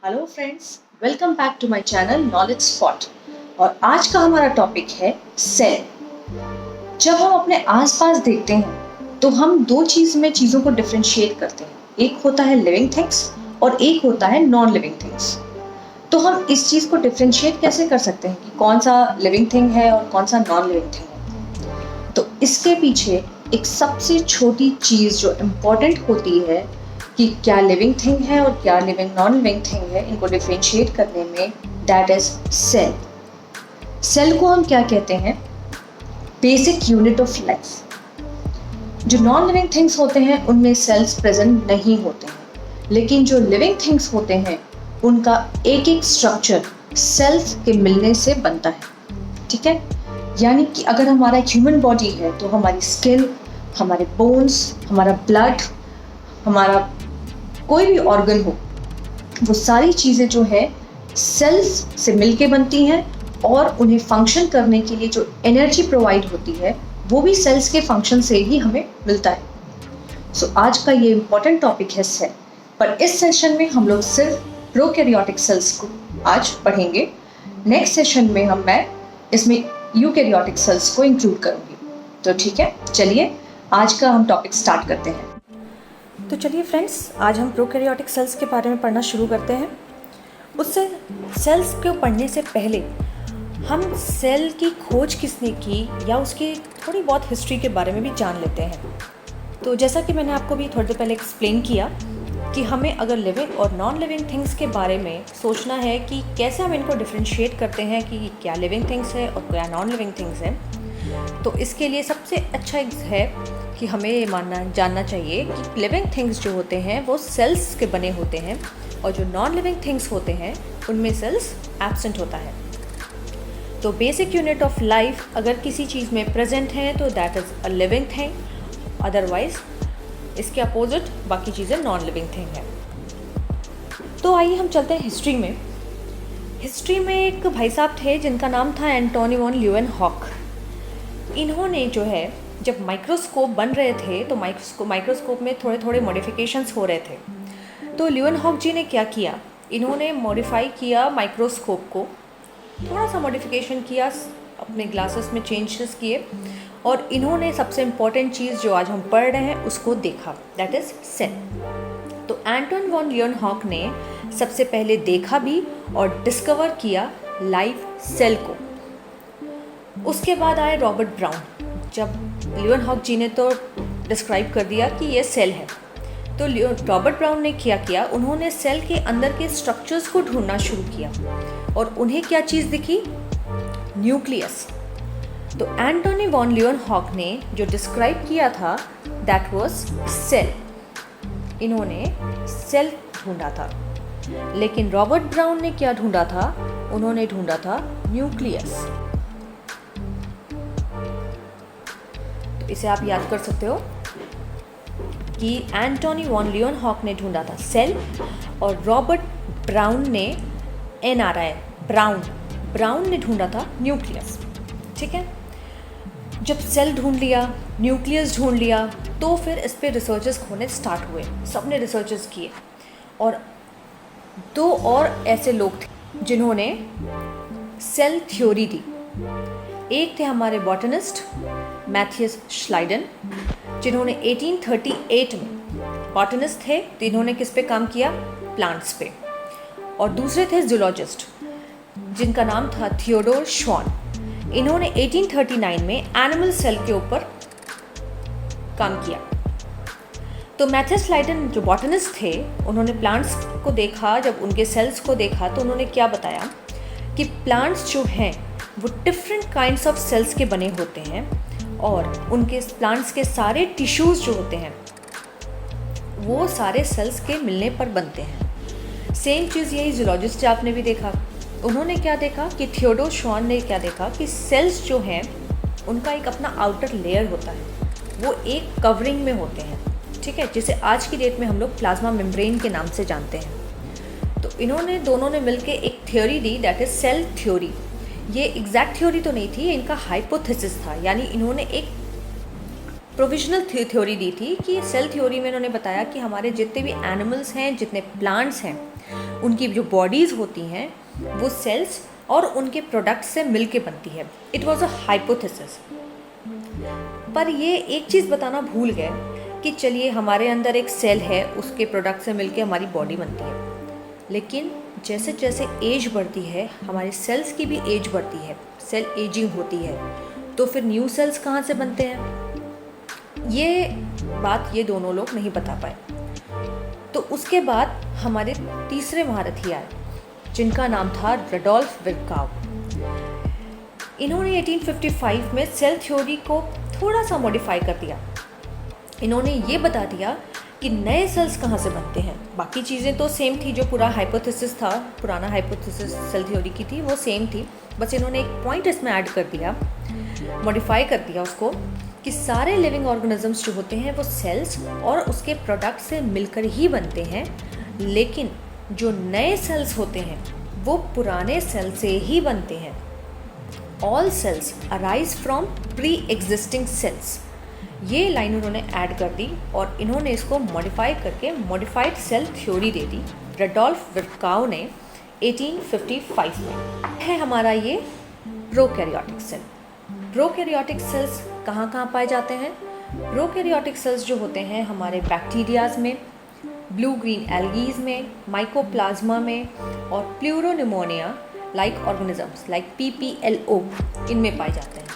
Hello friends, welcome back to my channel knowledge spot. और आज का हमारा टॉपिक है सेल। जब हम अपने आसपास देखते हैं तो हम दो चीज़ों को डिफरेंशिएट करते हैं। एक होता है लिविंग थिंग्स और एक होता है नॉन लिविंग थिंग्स। तो हम इस चीज़ को डिफरेंशिएट कैसे कर सकते हैं कि कौन सा लिविंग थिंग है और कौन सा नॉन लिविंग थिंग है। तो इसके पीछे एक सबसे छोटी चीज़ जो इम्पोर्टेंट होती है कि क्या लिविंग थिंग है और क्या नॉन लिविंग थिंग है, इनको डिफरेंशिएट करने में, दैट इज सेल। सेल को हम क्या कहते हैं? Basic unit of life. जो नॉन लिविंग थिंग्स होते हैं उनमें सेल्स प्रेजेंट नहीं होते हैं, लेकिन जो लिविंग थिंग्स होते हैं उनका एक एक स्ट्रक्चर सेल्स के मिलने से बनता है। ठीक है, यानी कि अगर हमारा ह्यूमन बॉडी है तो हमारी स्किन, हमारे बोन्स, हमारा ब्लड, हमारा कोई भी ऑर्गन हो, वो सारी चीज़ें जो है सेल्स से मिलके बनती हैं और उन्हें फंक्शन करने के लिए जो एनर्जी प्रोवाइड होती है वो भी सेल्स के फंक्शन से ही हमें मिलता है। सो आज का ये इम्पॉर्टेंट टॉपिक है सेल। पर इस सेशन में हम लोग सिर्फ प्रोकैरियोटिक सेल्स को आज पढ़ेंगे। नेक्स्ट सेशन में मैं इसमें यूकैरियोटिक सेल्स को इंक्लूड करूँगी। तो ठीक है, चलिए आज का हम टॉपिक स्टार्ट करते हैं। तो चलिए फ्रेंड्स, आज हम प्रोकैरियोटिक सेल्स के बारे में पढ़ना शुरू करते हैं। उससे सेल्स को पढ़ने से पहले हम सेल की खोज किसने की या उसकी थोड़ी बहुत हिस्ट्री के बारे में भी जान लेते हैं। तो जैसा कि मैंने आपको भी थोड़ी देर पहले एक्सप्लेन किया कि हमें अगर लिविंग और नॉन लिविंग थिंग्स के बारे में सोचना है कि कैसे हम इनको डिफ्रेंशिएट करते हैं कि क्या लिविंग थिंग्स है और क्या नॉन लिविंग थिंग्स है, तो इसके लिए सबसे अच्छा है कि हमें ये जानना चाहिए कि लिविंग थिंग्स जो होते हैं वो सेल्स के बने होते हैं और जो नॉन लिविंग थिंग्स होते हैं उनमें सेल्स एब्सेंट होता है। तो बेसिक यूनिट ऑफ लाइफ अगर किसी चीज़ में प्रेजेंट है तो that is a living thing, otherwise इसके अपोजिट बाकी चीज़ें नॉन लिविंग थिंग है। तो आइए हम चलते हैं हिस्ट्री में। हिस्ट्री में एक भाई साहब थे जिनका नाम था एंटोनी वॉन ल्यूवेनहॉक। इन्होंने जो है जब माइक्रोस्कोप बन रहे थे तो माइक्रोस्कोप में थोड़े थोड़े मॉडिफिकेशंस हो रहे थे। तो ल्यूवेनहॉक जी ने क्या किया, इन्होंने मॉडिफाई किया माइक्रोस्कोप को, थोड़ा सा मॉडिफिकेशन किया, अपने ग्लासेस में चेंजेस किए और इन्होंने सबसे इम्पॉर्टेंट चीज़ जो आज हम पढ़ रहे हैं उसको देखा, दैट इज़ सेल। तो एंटोन वॉन ल्यूवेनहॉक ने सबसे पहले देखा भी और डिस्कवर किया लाइव सेल को। उसके बाद आए रॉबर्ट ब्राउन। जब ल्यूवेनहॉक जी ने तो डिस्क्राइब कर दिया कि ये सेल है, तो रॉबर्ट ब्राउन ने क्या किया, उन्होंने सेल के अंदर के स्ट्रक्चर्स को ढूंढना शुरू किया और उन्हें क्या चीज़ दिखी? न्यूक्लियस। तो एंटोनी वॉन ल्यूवेनहॉक ने जो डिस्क्राइब किया था दैट वाज सेल। इन्होंने सेल ढूंढा था, लेकिन रॉबर्ट ब्राउन ने क्या ढूंढा था? उन्होंने ढूंढा था न्यूक्लियस। इसे आप याद कर सकते हो कि एंटोनी वॉन ल्यूवेनहॉक ने ढूंढा था सेल और रॉबर्ट ब्राउन ने ब्राउन ने ढूंढा था न्यूक्लियस। ठीक है, जब सेल ढूंढ लिया, न्यूक्लियस ढूंढ लिया, तो फिर इस पे रिसर्चेस होने स्टार्ट हुए। सबने रिसर्चेस किए और दो और ऐसे लोग थे जिन्होंने सेल थ्योरी दी। एक थे हमारे बॉटनिस्ट मैथियस श्लाइडन, जिन्होंने 1838 में बॉटनिस्ट थे, तो इन्होंने किस पे काम किया? प्लांट्स पे। और दूसरे थे जूलॉजिस्ट जिनका नाम था थियोडोर श्वान। इन्होंने 1839 में एनिमल सेल के ऊपर काम किया। तो मैथियस श्लाइडन जो बॉटनिस्ट थे, उन्होंने प्लांट्स को देखा, जब उनके सेल्स को देखा तो उन्होंने क्या बताया कि प्लांट्स जो हैं वो डिफरेंट काइंड्स ऑफ सेल्स के बने होते हैं और उनके प्लांट्स के सारे टिश्यूज़ जो होते हैं वो सारे सेल्स के मिलने पर बनते हैं। सेम चीज़ यही जूलॉजिस्ट आपने भी देखा। उन्होंने क्या देखा कि थियोडोर श्वान ने क्या देखा कि सेल्स जो हैं उनका एक अपना आउटर लेयर होता है, वो एक कवरिंग में होते हैं। ठीक है, जिसे आज की डेट में हम लोग प्लाज्मा मेम्ब्रेन के नाम से जानते हैं। तो इन्होंने दोनों ने मिलकर एक थ्योरी दी, दैट इज सेल थ्योरी। ये एग्जैक्ट थ्योरी तो नहीं थी, इनका हाइपोथेसिस था, यानी इन्होंने एक प्रोविजनल थ्योरी दी थी कि सेल थ्योरी में इन्होंने बताया कि हमारे जितने भी एनिमल्स हैं, जितने प्लांट्स हैं, उनकी जो बॉडीज़ होती हैं वो सेल्स और उनके प्रोडक्ट्स से मिलके बनती है। It was a hypothesis. पर ये एक चीज़ बताना भूल गए कि चलिए हमारे अंदर एक सेल है, उसके प्रोडक्ट से मिलके हमारी बॉडी बनती है, लेकिन जैसे जैसे एज बढ़ती है हमारे सेल्स की भी एज बढ़ती है, सेल एजिंग होती है, तो फिर न्यू सेल्स कहाँ से बनते हैं, ये बात ये दोनों लोग नहीं बता पाए। तो उसके बाद हमारे तीसरे महारथी आए जिनका नाम था रडोल्फ विर्काउ। इन्होंने 1855 में सेल थ्योरी को थोड़ा सा मॉडिफाई कर दिया। इन्होंने ये बता दिया कि नए सेल्स कहाँ से बनते हैं। बाकी चीज़ें तो सेम थी, जो पूरा हाइपोथेसिस था, पुराना हाइपोथेसिस सेल थ्योरी की थी, वो सेम थी, बस इन्होंने एक पॉइंट इसमें ऐड कर दिया, मॉडिफाई कर दिया उसको, कि सारे लिविंग ऑर्गेनिजम्स जो होते हैं वो सेल्स और उसके प्रोडक्ट से मिलकर ही बनते हैं, लेकिन जो नए सेल्स होते हैं वो पुराने सेल से ही बनते हैं। All cells arise from pre existing cells. ये लाइन उन्होंने ऐड कर दी और इन्होंने इसको मॉडिफाई करके मॉडिफाइड सेल थ्योरी दे दी रडोल्फ विर्काउ ने 1855 में। है हमारा ये प्रोकैरियोटिक सेल। प्रोकैरियोटिक सेल्स कहाँ कहाँ पाए जाते हैं? प्रोकैरियोटिक सेल्स जो होते हैं हमारे बैक्टीरियाज में, ब्लू ग्रीन एल्गीज में, माइकोप्लाज्मा में और pleuropneumonia like organisms like PPLO इनमें पाए जाते हैं।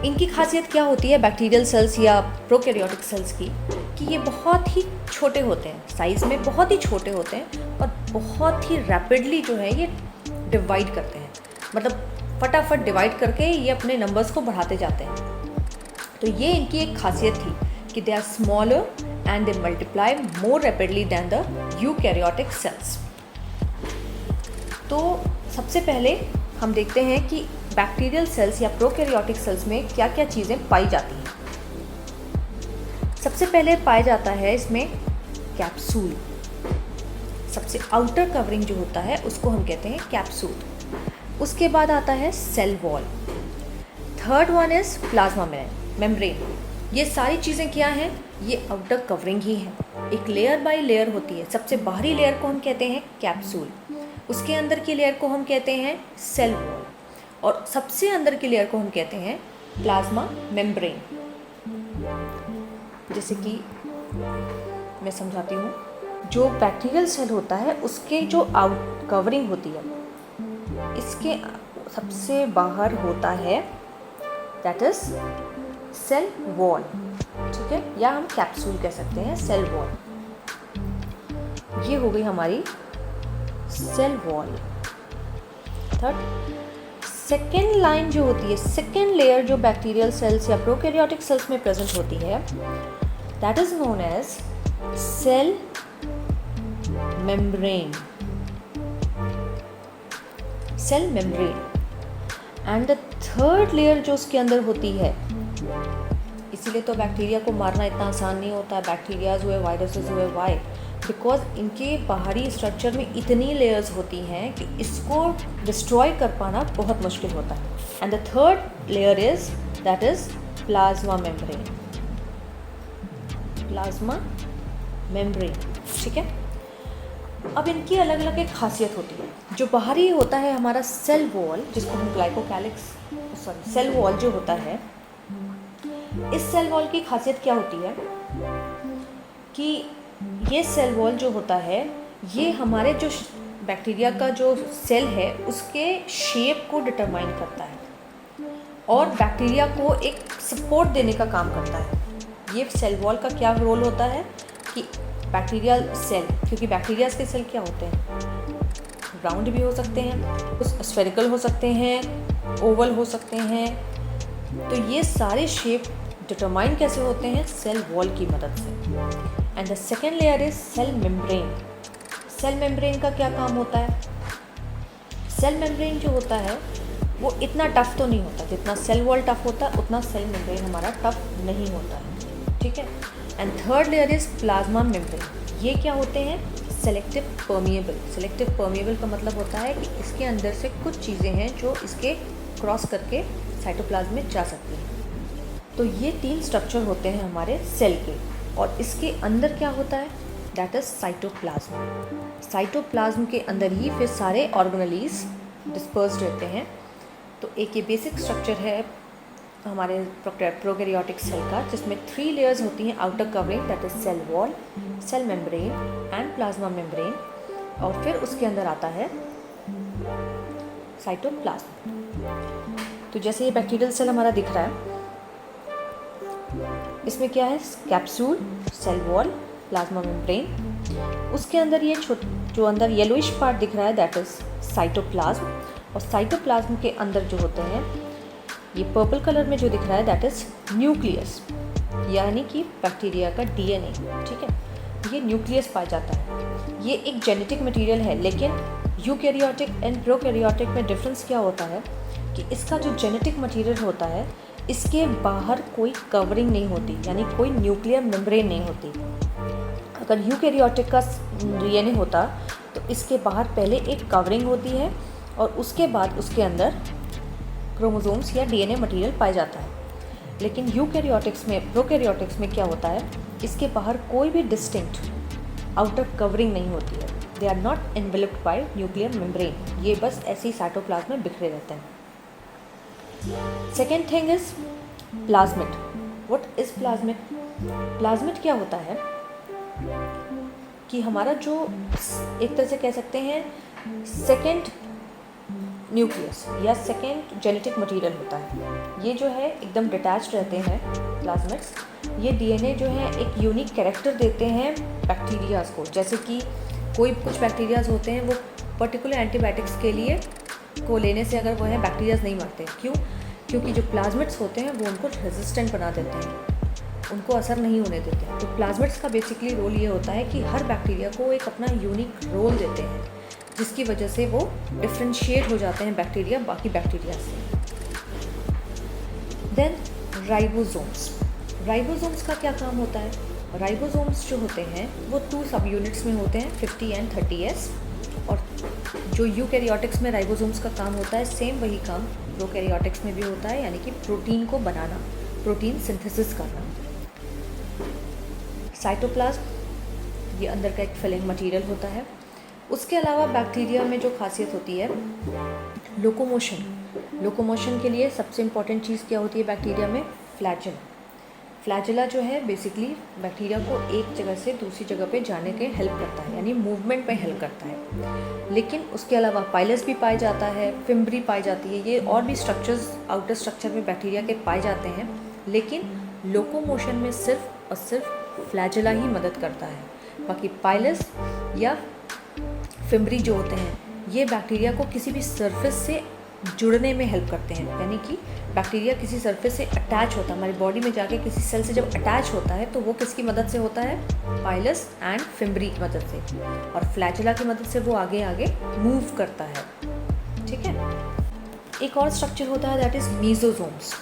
इनकी खासियत क्या होती है बैक्टीरियल सेल्स या प्रोकैरियोटिक सेल्स की, कि ये बहुत ही छोटे होते हैं, साइज़ में बहुत ही छोटे होते हैं और बहुत ही रैपिडली जो है ये डिवाइड करते हैं, मतलब फटाफट डिवाइड करके ये अपने नंबर्स को बढ़ाते जाते हैं। तो ये इनकी एक खासियत थी कि they are smaller and they multiply more rapidly than the eukaryotic cells. तो सबसे पहले हम देखते हैं कि बैक्टीरियल सेल्स या प्रोकैरियोटिक सेल्स में क्या क्या चीज़ें पाई जाती हैं। सबसे पहले पाया जाता है इसमें कैप्सूल। सबसे आउटर कवरिंग जो होता है उसको हम कहते हैं कैप्सूल। उसके बाद आता है cell wall. Third one is plasma membrane. ये सारी चीज़ें क्या हैं? ये आउटर कवरिंग ही है, एक लेयर बाय लेयर होती है। सबसे बाहरी लेयर को हम कहते हैं कैप्सूल, उसके अंदर की लेयर को हम कहते हैं सेल वॉल और सबसे अंदर की लेयर को हम कहते हैं प्लाज्मा मेम्ब्रेन। जैसे कि मैं समझाती हूँ, जो बैक्टीरियल सेल होता है उसके जो आउट कवरिंग होती है, इसके सबसे बाहर होता है दैट इज सेल वॉल, ठीक है, या हम कैप्सूल कह सकते हैं, सेल वॉल। ये हो गई हमारी cell wall. Third second line जो होती है, सेकेंड लेयर जो बैक्टीरियल सेल्स या प्रोकैरियोटिक सेल्स में प्रेजेंट होती है, that is known as cell membrane. Cell membrane and the third layer जो उसके अंदर होती है, इसीलिए तो बैक्टीरिया को मारना इतना आसान नहीं होता, बैक्टीरियाज हुए, वायरसेस हुए, वाई? बिकॉज इनके बाहरी स्ट्रक्चर में इतनी लेयर्स होती हैं कि इसको डिस्ट्रॉय कर पाना बहुत मुश्किल होता है। And the third layer is that is plasma membrane. Plasma membrane, ठीक है। अब इनकी अलग अलग एक खासियत होती है। जो बाहरी होता है हमारा सेल वॉल, जिसको हम सेल वॉल जो होता है, इस सेल वॉल की खासियत क्या होती है कि ये सेल वॉल जो होता है ये हमारे जो बैक्टीरिया का जो सेल है उसके शेप को डिटरमाइन करता है और बैक्टीरिया को एक सपोर्ट देने का काम करता है। ये सेल वॉल का क्या रोल होता है कि बैक्टीरिया सेल, क्योंकि बैक्टीरिया के सेल क्या होते हैं, राउंड भी हो सकते हैं, स्फेरिकल हो सकते हैं, ओवल हो सकते हैं, तो ये सारे शेप डिटरमाइन कैसे होते हैं? सेल वॉल की मदद से। And the second layer is cell membrane. Cell membrane का क्या काम होता है? सेल मेम्ब्रेन जो होता है वो इतना टफ तो नहीं होता, जितना सेल वॉल टफ होता है उतना सेल मेम्ब्रेन हमारा टफ नहीं होता है, ठीक है। And third layer is plasma membrane. ये क्या होते हैं? Selective permeable. सेलेक्टिव परमिएबल का मतलब होता है कि इसके अंदर से कुछ चीज़ें हैं जो इसके क्रॉस करके साइटोप्लाज्म में जा सकती हैं। तो ये 3 स्ट्रक्चर होते हैं हमारे सेल के, और इसके अंदर क्या होता है, दैट इज़ साइटोप्लाज्म। साइटोप्लाज्म के अंदर ही फिर सारे ऑर्गेनेलीज डिस्पर्स्ड रहते हैं। तो एक ये बेसिक स्ट्रक्चर है हमारे प्रोकैरियोटिक सेल का, जिसमें 3 लेयर्स होती हैं outer covering, that is cell wall, cell membrane and plasma membrane, और फिर उसके अंदर आता है साइटोप्लाज्म। तो जैसे ये बैक्टीरियल सेल हमारा दिख रहा है, इसमें क्या है, capsule, cell wall, plasma membrane, उसके अंदर ये जो अंदर येलोइश पार्ट दिख रहा है दैट इज साइटोप्लाज्म, और साइटोप्लाज्म के अंदर जो होते हैं ये पर्पल कलर में जो दिख रहा है दैट इज न्यूक्लियस, यानी कि बैक्टीरिया का डीएनए। ठीक है, ये न्यूक्लियस पाया जाता है। ये एक जेनेटिक मटेरियल है, लेकिन यूकैरियोटिक एंड प्रोकैरियोटिक में डिफरेंस क्या होता है कि इसका जो जेनेटिक मटेरियल होता है इसके बाहर कोई कवरिंग नहीं होती, यानी कोई न्यूक्लियर मेम्ब्रेन नहीं होती। अगर यूकैरियोटिक का डीएनए होता तो इसके बाहर पहले एक कवरिंग होती है और उसके बाद उसके अंदर क्रोमोसोम्स या डीएनए मटेरियल पाया जाता है। लेकिन यूकैरियोटिक्स में, प्रोकैरियोटिक्स में क्या होता है, इसके बाहर कोई भी डिस्टिंक्ट आउटर कवरिंग नहीं होती है। They are not enveloped by nuclear membrane, ये बस ऐसे ही साइटोप्लाज्म में बिखरे रहते हैं। Second thing is plasmid. What is plasmid? Plasmid क्या होता है कि हमारा जो एक तरह से कह सकते हैं सेकेंड न्यूक्लियस या सेकेंड जेनेटिक मटेरियल होता है। ये जो है एकदम डिटैच्ड रहते हैं प्लाज्मिड्स। ये डीएनए जो है एक यूनिक कैरेक्टर देते हैं बैक्टीरियाज को, जैसे कि कुछ बैक्टीरियाज होते हैं वो पर्टिकुलर एंटीबायोटिक्स के लिए को लेने से अगर वो है बैक्टीरियाज नहीं मरते। क्यों? क्योंकि जो प्लाज्मिड्स होते हैं वो उनको रेजिस्टेंट बना देते हैं, उनको असर नहीं होने देते हैं। तो प्लाज्मिड्स का बेसिकली रोल ये होता है कि हर बैक्टीरिया को एक अपना यूनिक रोल देते हैं, जिसकी वजह से वो डिफ्रेंशिएट हो जाते हैं बैक्टीरिया बाकी बैक्टीरिया से। Then ribosomes. राइबोसोम्स का क्या काम होता है? राइबोसोम्स जो होते हैं वो 2 सब यूनिट्स में होते हैं, 50 एंड 30S। और जो यूकैरियोटिक्स में राइबोसोम्स का काम होता है, सेम वही काम प्रोकैरियोटिक्स में भी होता है, यानी कि प्रोटीन को बनाना, प्रोटीन सिंथेसिस करना। साइटोप्लाज्म ये अंदर का एक फिलिंग मटेरियल होता है। उसके अलावा बैक्टीरिया में जो खासियत होती है लोकोमोशन। लोकोमोशन के लिए सबसे इम्पॉर्टेंट चीज़ क्या होती है बैक्टीरिया में? फ्लैजेला। फ्लैजेला जो है बेसिकली बैक्टीरिया को एक जगह से दूसरी जगह पे जाने के हेल्प करता है, यानी मूवमेंट में हेल्प करता है। लेकिन उसके अलावा पाइलस भी पाया जाता है, फिम्ब्री पाई जाती है, ये और भी स्ट्रक्चर्स आउटर स्ट्रक्चर में बैक्टीरिया के पाए जाते हैं। लेकिन लोकोमोशन में सिर्फ और सिर्फ फ्लैजेला ही मदद करता है। बाकी पाइलस या फिम्ब्री जो होते हैं ये बैक्टीरिया को किसी भी सरफेस से जुड़ने में हेल्प करते हैं, यानी कि बैक्टीरिया किसी सरफेस से अटैच होता है, हमारी बॉडी में जाके किसी सेल से जब अटैच होता है तो वो किसकी मदद से होता है? पाइलस एंड फिम्ब्री की मदद से, और फ्लैजेला की मदद से वो आगे आगे मूव करता है। ठीक है, एक और स्ट्रक्चर होता है दैट इज मीजोसोम्स।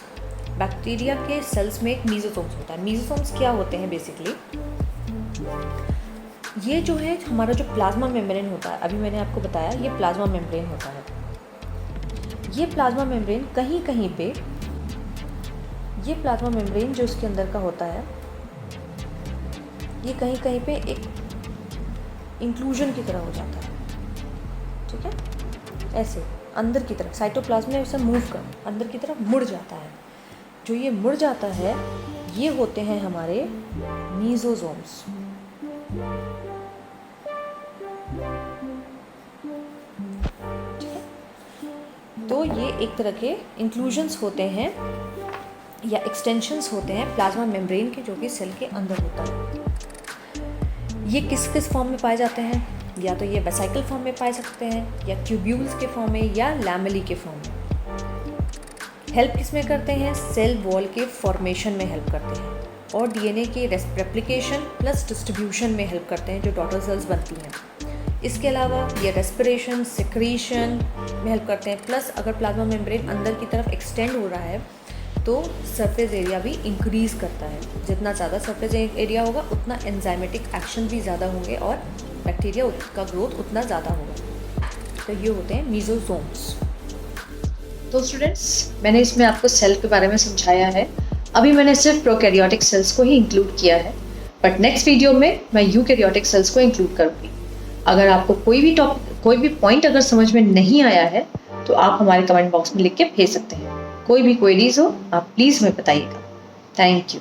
बैक्टीरिया के सेल्स में एक मीजोसोम्स होता है। मीजोसोम्स क्या होते हैं बेसिकली? ये जो है हमारा जो प्लाज्मा मेम्ब्रेन होता है, अभी मैंने आपको बताया ये प्लाज्मा मेम्ब्रेन होता है। ये प्लाज्मा मेम्ब्रेन कहीं कहीं पे, ये प्लाज्मा मेम्ब्रेन जो इसके अंदर का होता है ये कहीं कहीं पे एक इंक्लूजन की तरह हो जाता है। ठीक है, ऐसे अंदर की तरफ साइटोप्लाज्म में उसे मूव कर अंदर की तरफ मुड़ जाता है। जो ये मुड़ जाता है ये होते हैं हमारे मीजोसोम्स। तो ये एक तरह के इंक्लूजन्स होते हैं या एक्सटेंशंस होते हैं प्लाज्मा मेम्ब्रेन के, जो कि सेल के अंदर होता है। ये किस किस फॉर्म में पाए जाते हैं? या तो ये वेसिकल फॉर्म में पाए सकते हैं, या ट्यूब्यूल्स के फॉर्म में, या लैमेली के फॉर्म में। हेल्प किस में करते हैं? सेल वॉल के फॉर्मेशन में हेल्प करते हैं, और डीएनए के रेप्लिकेशन प्लस डिस्ट्रीब्यूशन में हेल्प करते हैं जो डॉटर सेल्स बनती हैं। इसके अलावा ये रेस्पिरेशन, सिक्रीशन में हेल्प करते हैं। प्लस अगर प्लाज्मा मेम्ब्रेन अंदर की तरफ एक्सटेंड हो रहा है तो सरफेस एरिया भी इंक्रीज़ करता है। जितना ज़्यादा सरफेस एरिया होगा उतना एंजाइमेटिक एक्शन भी ज़्यादा होंगे और बैक्टीरिया का ग्रोथ उतना ज़्यादा होगा। तो ये होते हैं मीजोसोम्स। तो स्टूडेंट्स, मैंने इसमें आपको सेल के बारे में समझाया है अभी मैंने सिर्फ प्रोकैरियोटिक सेल्स को ही इंक्लूड किया है, बट नेक्स्ट वीडियो में मैं यूकैरियोटिक सेल्स को इंक्लूड करूँगी। अगर आपको कोई भी पॉइंट अगर समझ में नहीं आया है तो आप हमारे कमेंट बॉक्स में लिख के भेज सकते हैं। कोई भी क्वेरीज हो आप प्लीज़ हमें बताइएगा। Thank you.